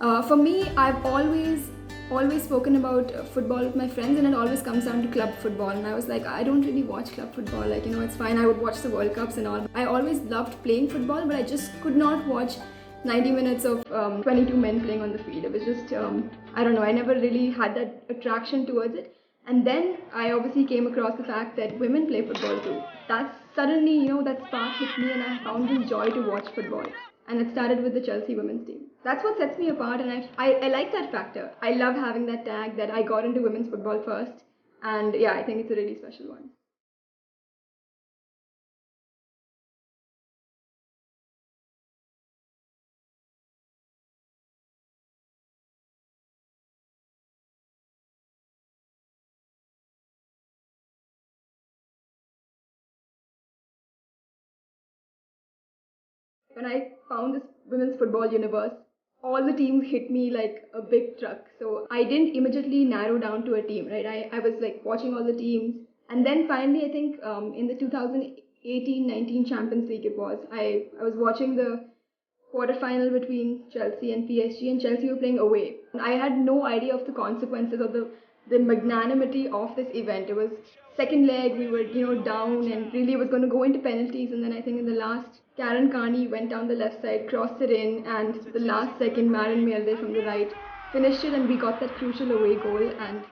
For me, I've always spoken about football with my friends, and it always comes down to club football. And I was like, I don't really watch club football. Like, it's fine. I would watch the World Cups and all. I always loved playing football, but I just could not watch 90 minutes of 22 men playing on the field. It was just, I don't know. I never really had that attraction towards it. And then I obviously came across the fact that women play football too. That suddenly, that spark hit me, and I found this joy to watch football. And it started with the Chelsea women's team. That's what sets me apart, and I like that factor. I love having that tag that I got into women's football first, and yeah, I think it's a really special one. When I found this women's football universe, all the teams hit me like a big truck. So I didn't immediately narrow down to a team, right? I was like watching all the teams. And then finally, I think in the 2018-19 Champions League it was, I was watching the quarterfinal between Chelsea and PSG, and Chelsea were playing away. I had no idea of the consequences of the magnanimity of this event. It was second leg, we were down, and really it was going to go into penalties. And then I think in the last, Karen Carney went down the left side, crossed it in, and the last second, Maren Mjelde from the right finished it, and we got that crucial away goal. And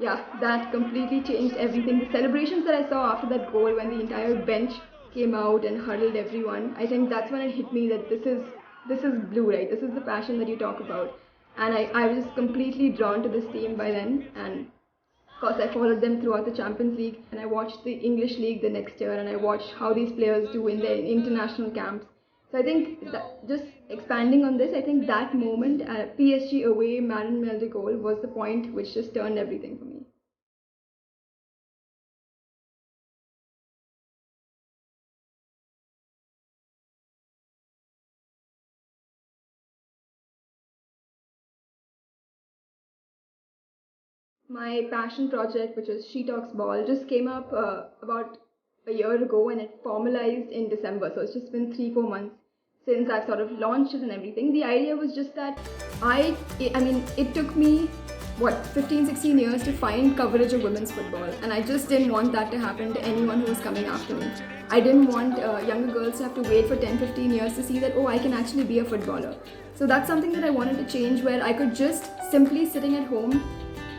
yeah, that completely changed everything. The celebrations that I saw after that goal, when the entire bench came out and huddled everyone, I think that's when it hit me that this is blue, right? This is the passion that you talk about. And I was just completely drawn to this team by then. And of course, I followed them throughout the Champions League, and I watched the English League the next year, and I watched how these players do in their international camps. So I think that just expanding on this, I think that moment at PSG away, Maren Mjelde goal was the point which just turned everything for me. My passion project, which is She Talks Ball, just came up about a year ago, and it formalized in December. So it's just been 3-4 months since I've sort of launched it and everything. The idea was just that I mean, it took me what 15-16 years to find coverage of women's football, and I just didn't want that to happen to anyone who was coming after me. I didn't want younger girls to have to wait for 10-15 years to see that, oh, I can actually be a footballer. So that's something that I wanted to change, where I could just simply sitting at home.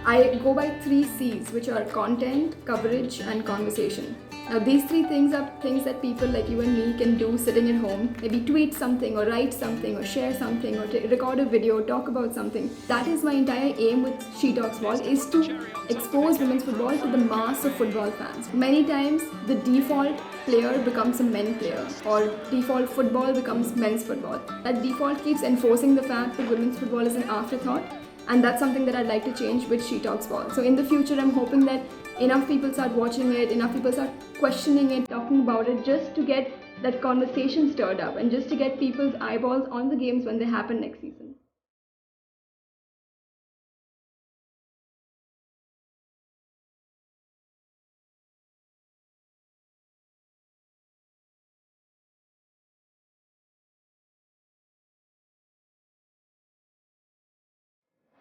I go by 3 C's, which are content, coverage, and conversation. Now, these 3 things are things that people like you and me can do sitting at home. Maybe tweet something, or write something, or share something, or record a video, talk about something. That is my entire aim with She Talks Ball, is to expose women's football to the mass of football fans. Many times, the default player becomes a men player, or default football becomes men's football. That default keeps enforcing the fact that women's football is an afterthought. And that's something that I'd like to change with She Talks Ball. So in the future, I'm hoping that enough people start watching it, enough people start questioning it, talking about it, just to get that conversation stirred up, and just to get people's eyeballs on the games when they happen next season.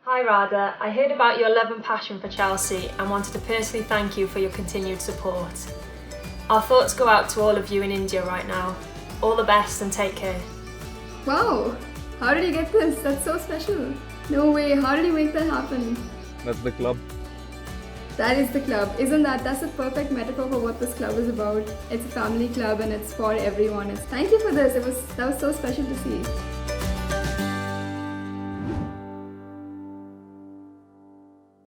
Hi Radha, I heard about your love and passion for Chelsea and wanted to personally thank you for your continued support. Our thoughts go out to all of you in India right now. All the best and take care. Wow! How did you get this? That's so special. No way, how did you make that happen? That's the club. That is the club. That's a perfect metaphor for what this club is about. It's a family club, and it's for everyone. Thank you for this. That was so special to see.